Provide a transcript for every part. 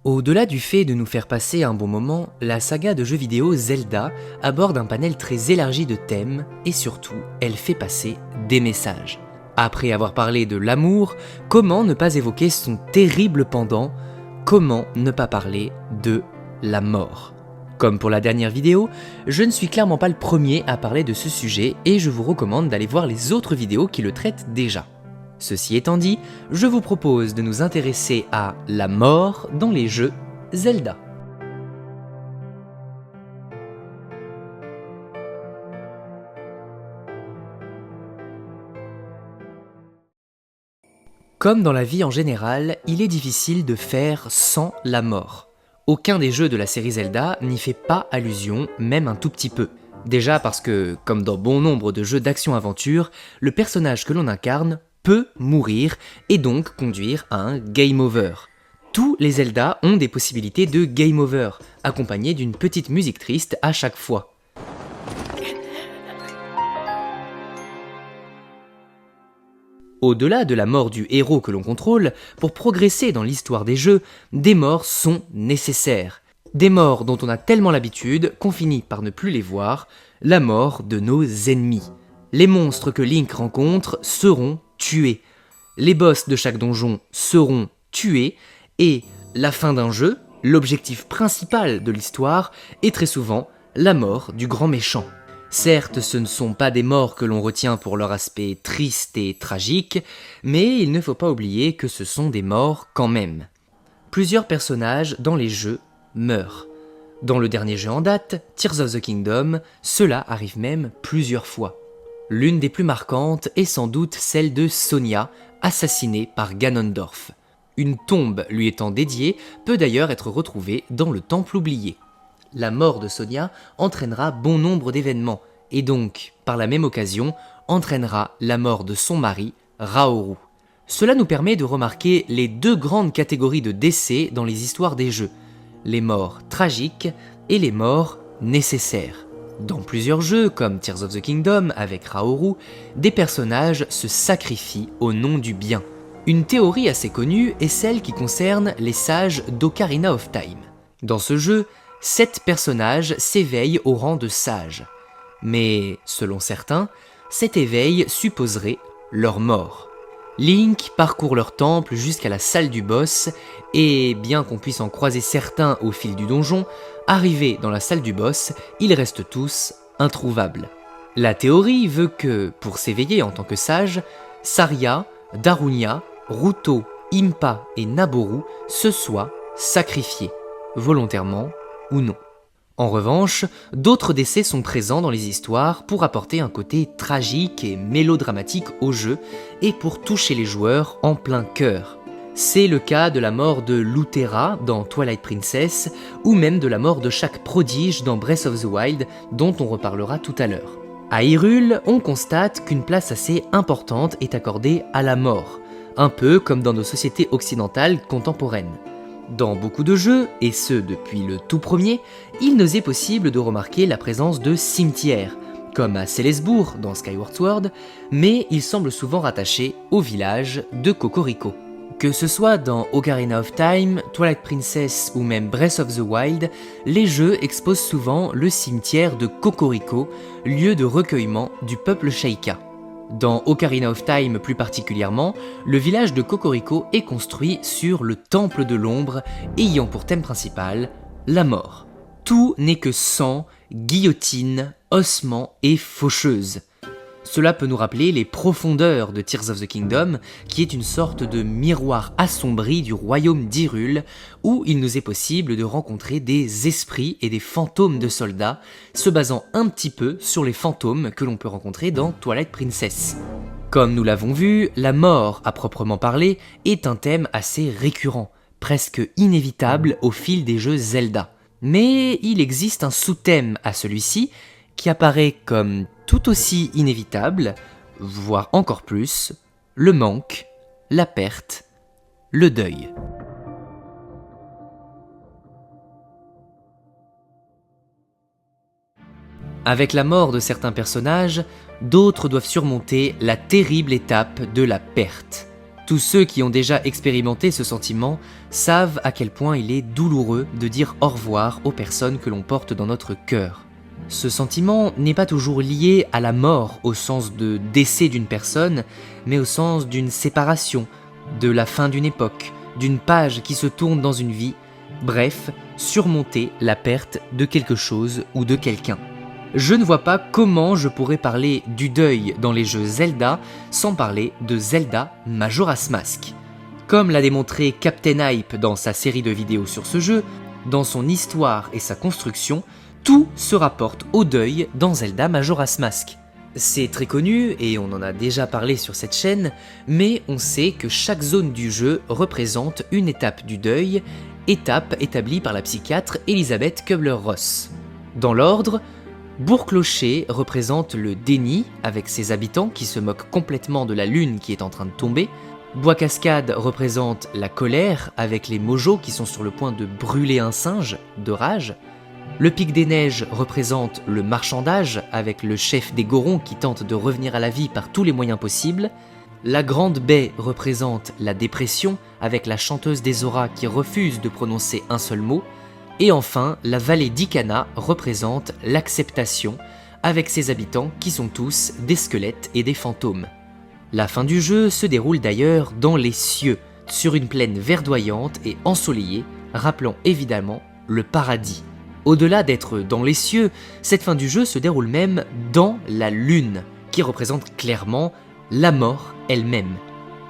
Au-delà du fait de nous faire passer un bon moment, la saga de jeux vidéo Zelda aborde un panel très élargi de thèmes et surtout, elle fait passer des messages. Après avoir parlé de l'amour, comment ne pas évoquer son terrible pendant? Comment ne pas parler de la mort? Comme pour la dernière vidéo, je ne suis clairement pas le premier à parler de ce sujet et je vous recommande d'aller voir les autres vidéos qui le traitent déjà. Ceci étant dit, je vous propose de nous intéresser à la mort dans les jeux Zelda. Comme dans la vie en général, il est difficile de faire sans la mort. Aucun des jeux de la série Zelda n'y fait pas allusion, même un tout petit peu. Déjà parce que, comme dans bon nombre de jeux d'action-aventure, le personnage que l'on incarne peut mourir et donc conduire à un game over. Tous les Zelda ont des possibilités de game over, accompagnées d'une petite musique triste à chaque fois. Au-delà de la mort du héros que l'on contrôle, pour progresser dans l'histoire des jeux, des morts sont nécessaires. Des morts dont on a tellement l'habitude qu'on finit par ne plus les voir, la mort de nos ennemis. Les monstres que Link rencontre seront tués. Les boss de chaque donjon seront tués et la fin d'un jeu, l'objectif principal de l'histoire, est très souvent la mort du grand méchant. Certes, ce ne sont pas des morts que l'on retient pour leur aspect triste et tragique, mais il ne faut pas oublier que ce sont des morts quand même. Plusieurs personnages dans les jeux meurent. Dans le dernier jeu en date, Tears of the Kingdom, cela arrive même plusieurs fois. L'une des plus marquantes est sans doute celle de Sonia, assassinée par Ganondorf. Une tombe lui étant dédiée peut d'ailleurs être retrouvée dans le temple oublié. La mort de Sonia entraînera bon nombre d'événements, et donc, par la même occasion, entraînera la mort de son mari, Raoru. Cela nous permet de remarquer les deux grandes catégories de décès dans les histoires des jeux, les morts tragiques et les morts nécessaires. Dans plusieurs jeux, comme Tears of the Kingdom avec Raoru, des personnages se sacrifient au nom du bien. Une théorie assez connue est celle qui concerne les sages d'Ocarina of Time. Dans ce jeu, 7 personnages s'éveillent au rang de sages. Mais, selon certains, cet éveil supposerait leur mort. Link parcourt leur temple jusqu'à la salle du boss, et bien qu'on puisse en croiser certains au fil du donjon, arrivés dans la salle du boss, ils restent tous introuvables. La théorie veut que, pour s'éveiller en tant que sage, Saria, Darunia, Ruto, Impa et Naboru se soient sacrifiés, volontairement ou non. En revanche, d'autres décès sont présents dans les histoires pour apporter un côté tragique et mélodramatique au jeu et pour toucher les joueurs en plein cœur. C'est le cas de la mort de Lutera dans Twilight Princess ou même de la mort de chaque prodige dans Breath of the Wild dont on reparlera tout à l'heure. À Hyrule, on constate qu'une place assez importante est accordée à la mort, un peu comme dans nos sociétés occidentales contemporaines. Dans beaucoup de jeux, et ce depuis le tout premier, il nous est possible de remarquer la présence de cimetières, comme à Célesbourg dans Skyward Sword, mais ils semblent souvent rattachés au village de Cocorico. Que ce soit dans Ocarina of Time, Twilight Princess ou même Breath of the Wild, les jeux exposent souvent le cimetière de Cocorico, lieu de recueillement du peuple Sheikah. Dans Ocarina of Time plus particulièrement, le village de Cocorico est construit sur le temple de l'ombre, ayant pour thème principal la mort. Tout n'est que sang, guillotine, ossements et faucheuse. Cela peut nous rappeler les profondeurs de Tears of the Kingdom, qui est une sorte de miroir assombri du royaume d'Hyrule, où il nous est possible de rencontrer des esprits et des fantômes de soldats, se basant un petit peu sur les fantômes que l'on peut rencontrer dans Twilight Princess. Comme nous l'avons vu, la mort, à proprement parler, est un thème assez récurrent, presque inévitable au fil des jeux Zelda. Mais il existe un sous-thème à celui-ci, qui apparaît comme tout aussi inévitable, voire encore plus, le manque, la perte, le deuil. Avec la mort de certains personnages, d'autres doivent surmonter la terrible étape de la perte. Tous ceux qui ont déjà expérimenté ce sentiment savent à quel point il est douloureux de dire au revoir aux personnes que l'on porte dans notre cœur. Ce sentiment n'est pas toujours lié à la mort au sens de décès d'une personne, mais au sens d'une séparation, de la fin d'une époque, d'une page qui se tourne dans une vie, bref, surmonter la perte de quelque chose ou de quelqu'un. Je ne vois pas comment je pourrais parler du deuil dans les jeux Zelda sans parler de Zelda Majora's Mask. Comme l'a démontré Captain Hype dans sa série de vidéos sur ce jeu, dans son histoire et sa construction, tout se rapporte au deuil dans Zelda Majora's Mask. C'est très connu et on en a déjà parlé sur cette chaîne, mais on sait que chaque zone du jeu représente une étape du deuil, étape établie par la psychiatre Elisabeth Kubler-Ross. Dans l'ordre, Bourg-Clocher représente le déni avec ses habitants qui se moquent complètement de la lune qui est en train de tomber. Bois-Cascade représente la colère avec les mojos qui sont sur le point de brûler un singe de rage. Le Pic des Neiges représente le marchandage avec le chef des Gorons qui tente de revenir à la vie par tous les moyens possibles. La Grande Baie représente la dépression avec la chanteuse des auras qui refuse de prononcer un seul mot. Et enfin, la vallée d'Ikana représente l'acceptation, avec ses habitants qui sont tous des squelettes et des fantômes. La fin du jeu se déroule d'ailleurs dans les cieux, sur une plaine verdoyante et ensoleillée, rappelant évidemment le paradis. Au-delà d'être dans les cieux, cette fin du jeu se déroule même dans la lune, qui représente clairement la mort elle-même.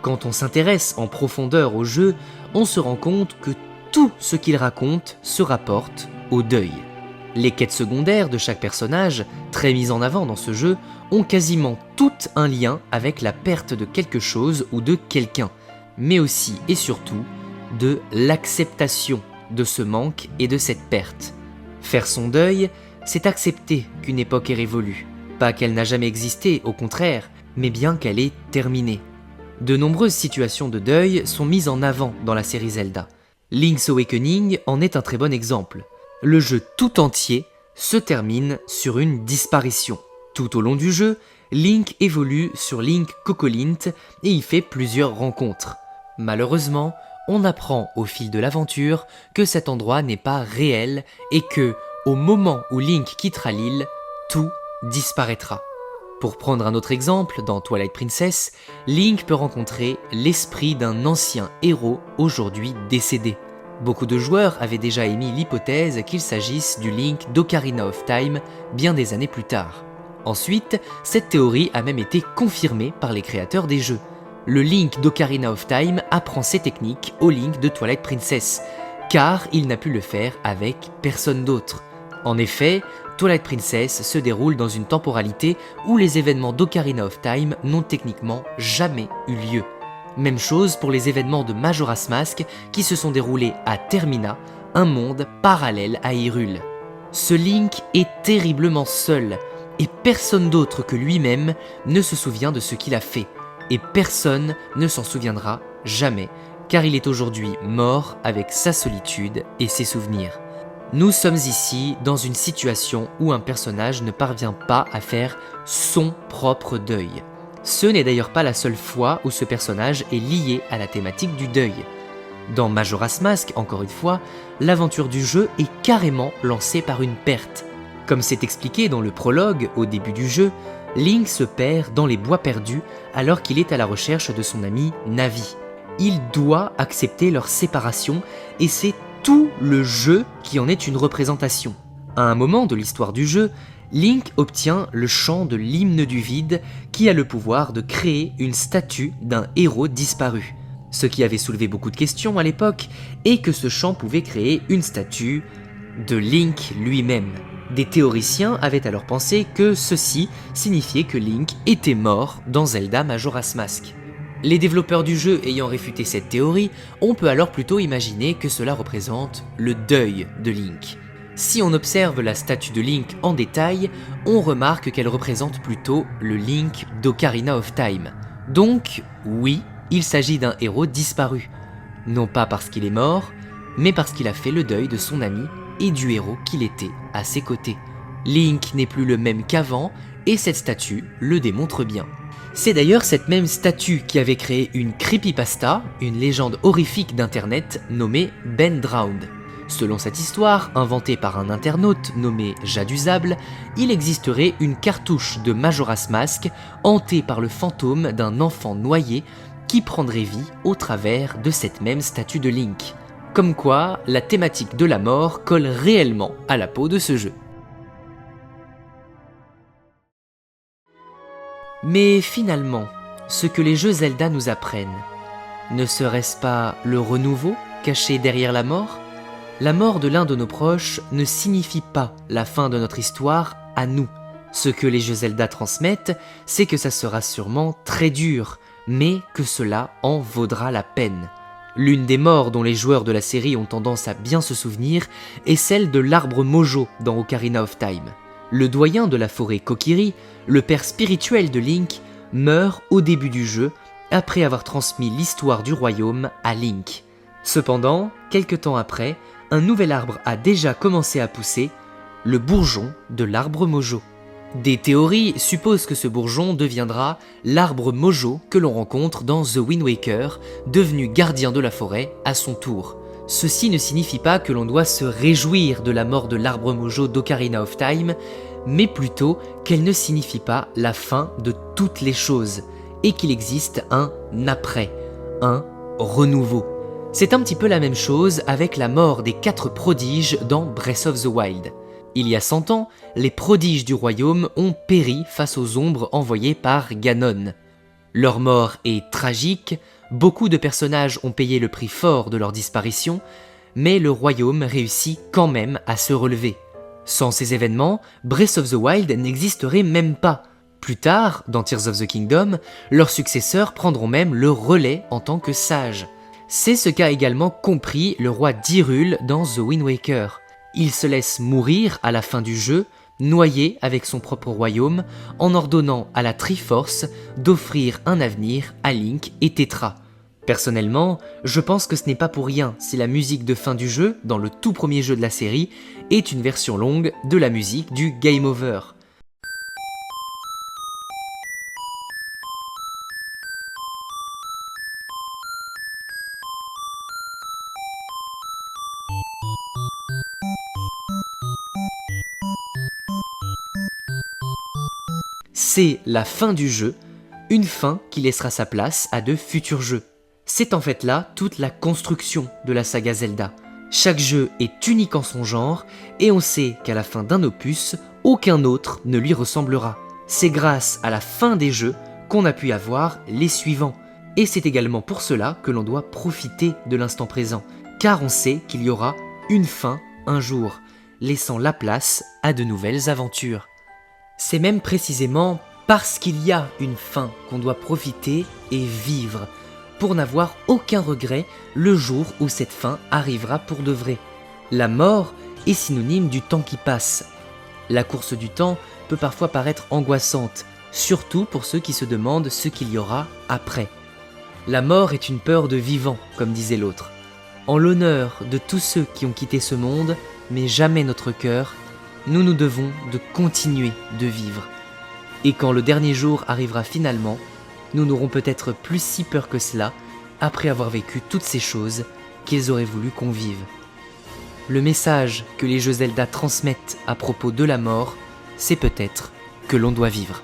Quand on s'intéresse en profondeur au jeu, on se rend compte que tout ce qu'il raconte se rapporte au deuil. Les quêtes secondaires de chaque personnage, très mises en avant dans ce jeu, ont quasiment toutes un lien avec la perte de quelque chose ou de quelqu'un, mais aussi et surtout de l'acceptation de ce manque et de cette perte. Faire son deuil, c'est accepter qu'une époque est révolue, pas qu'elle n'a jamais existé, au contraire, mais bien qu'elle est terminée. De nombreuses situations de deuil sont mises en avant dans la série Zelda. Link's Awakening en est un très bon exemple. Le jeu tout entier se termine sur une disparition. Tout au long du jeu, Link évolue sur Link Cocolint et y fait plusieurs rencontres. Malheureusement, on apprend au fil de l'aventure que cet endroit n'est pas réel et que, au moment où Link quittera l'île, tout disparaîtra. Pour prendre un autre exemple, dans Twilight Princess, Link peut rencontrer l'esprit d'un ancien héros aujourd'hui décédé. Beaucoup de joueurs avaient déjà émis l'hypothèse qu'il s'agisse du Link d'Ocarina of Time bien des années plus tard. Ensuite, cette théorie a même été confirmée par les créateurs des jeux. Le Link d'Ocarina of Time apprend ses techniques au Link de Twilight Princess, car il n'a pu le faire avec personne d'autre. En effet, Twilight Princess se déroule dans une temporalité où les événements d'Ocarina of Time n'ont techniquement jamais eu lieu. Même chose pour les événements de Majora's Mask qui se sont déroulés à Termina, un monde parallèle à Hyrule. Ce Link est terriblement seul, et personne d'autre que lui-même ne se souvient de ce qu'il a fait, et personne ne s'en souviendra jamais, car il est aujourd'hui mort avec sa solitude et ses souvenirs. Nous sommes ici dans une situation où un personnage ne parvient pas à faire son propre deuil. Ce n'est d'ailleurs pas la seule fois où ce personnage est lié à la thématique du deuil. Dans Majora's Mask, encore une fois, l'aventure du jeu est carrément lancée par une perte. Comme c'est expliqué dans le prologue au début du jeu, Link se perd dans les bois perdus alors qu'il est à la recherche de son ami Navi. Il doit accepter leur séparation et c'est tout le jeu qui en est une représentation. À un moment de l'histoire du jeu, Link obtient le chant de l'hymne du vide qui a le pouvoir de créer une statue d'un héros disparu. Ce qui avait soulevé beaucoup de questions à l'époque est que ce chant pouvait créer une statue de Link lui-même. Des théoriciens avaient alors pensé que ceci signifiait que Link était mort dans Zelda Majora's Mask. Les développeurs du jeu ayant réfuté cette théorie, on peut alors plutôt imaginer que cela représente le deuil de Link. Si on observe la statue de Link en détail, on remarque qu'elle représente plutôt le Link d'Ocarina of Time. Donc, oui, il s'agit d'un héros disparu. Non pas parce qu'il est mort, mais parce qu'il a fait le deuil de son ami et du héros qu'il était à ses côtés. Link n'est plus le même qu'avant, et cette statue le démontre bien. C'est d'ailleurs cette même statue qui avait créé une creepypasta, une légende horrifique d'internet nommée Ben Drowned. Selon cette histoire, inventée par un internaute nommé Jadusable, il existerait une cartouche de Majora's Mask hantée par le fantôme d'un enfant noyé qui prendrait vie au travers de cette même statue de Link. Comme quoi, la thématique de la mort colle réellement à la peau de ce jeu. Mais finalement, ce que les jeux Zelda nous apprennent, ne serait-ce pas le renouveau caché derrière la mort ? La mort de l'un de nos proches ne signifie pas la fin de notre histoire à nous. Ce que les jeux Zelda transmettent, c'est que ça sera sûrement très dur, mais que cela en vaudra la peine. L'une des morts dont les joueurs de la série ont tendance à bien se souvenir est celle de l'arbre Mojo dans Ocarina of Time. Le doyen de la forêt Kokiri, le père spirituel de Link, meurt au début du jeu après avoir transmis l'histoire du royaume à Link. Cependant, quelque temps après, un nouvel arbre a déjà commencé à pousser, le bourgeon de l'arbre Mojo. Des théories supposent que ce bourgeon deviendra l'arbre Mojo que l'on rencontre dans The Wind Waker, devenu gardien de la forêt à son tour. Ceci ne signifie pas que l'on doit se réjouir de la mort de l'arbre Mojo d'Ocarina of Time, mais plutôt qu'elle ne signifie pas la fin de toutes les choses, et qu'il existe un après, un renouveau. C'est un petit peu la même chose avec la mort des 4 prodiges dans Breath of the Wild. Il y a 100 ans, les prodiges du royaume ont péri face aux ombres envoyées par Ganon. Leur mort est tragique, beaucoup de personnages ont payé le prix fort de leur disparition, mais le royaume réussit quand même à se relever. Sans ces événements, Breath of the Wild n'existerait même pas. Plus tard, dans Tears of the Kingdom, leurs successeurs prendront même le relais en tant que sages. C'est ce qu'a également compris le roi d'Hyrule dans The Wind Waker. Il se laisse mourir à la fin du jeu, noyé avec son propre royaume, en ordonnant à la Triforce d'offrir un avenir à Link et Tetra. Personnellement, je pense que ce n'est pas pour rien si la musique de fin du jeu, dans le tout premier jeu de la série, est une version longue de la musique du Game Over. C'est la fin du jeu, une fin qui laissera sa place à de futurs jeux. C'est en fait là toute la construction de la saga Zelda. Chaque jeu est unique en son genre, et on sait qu'à la fin d'un opus, aucun autre ne lui ressemblera. C'est grâce à la fin des jeux qu'on a pu avoir les suivants. Et c'est également pour cela que l'on doit profiter de l'instant présent, car on sait qu'il y aura une fin un jour, laissant la place à de nouvelles aventures. C'est même précisément parce qu'il y a une fin qu'on doit profiter et vivre, pour n'avoir aucun regret le jour où cette fin arrivera pour de vrai. La mort est synonyme du temps qui passe. La course du temps peut parfois paraître angoissante, surtout pour ceux qui se demandent ce qu'il y aura après. La mort est une peur de vivant, comme disait l'autre. En l'honneur de tous ceux qui ont quitté ce monde, mais jamais notre cœur, nous nous devons de continuer de vivre. Et quand le dernier jour arrivera finalement, nous n'aurons peut-être plus si peur que cela, après avoir vécu toutes ces choses qu'ils auraient voulu qu'on vive. Le message que les jeux Zelda transmettent à propos de la mort, c'est peut-être que l'on doit vivre.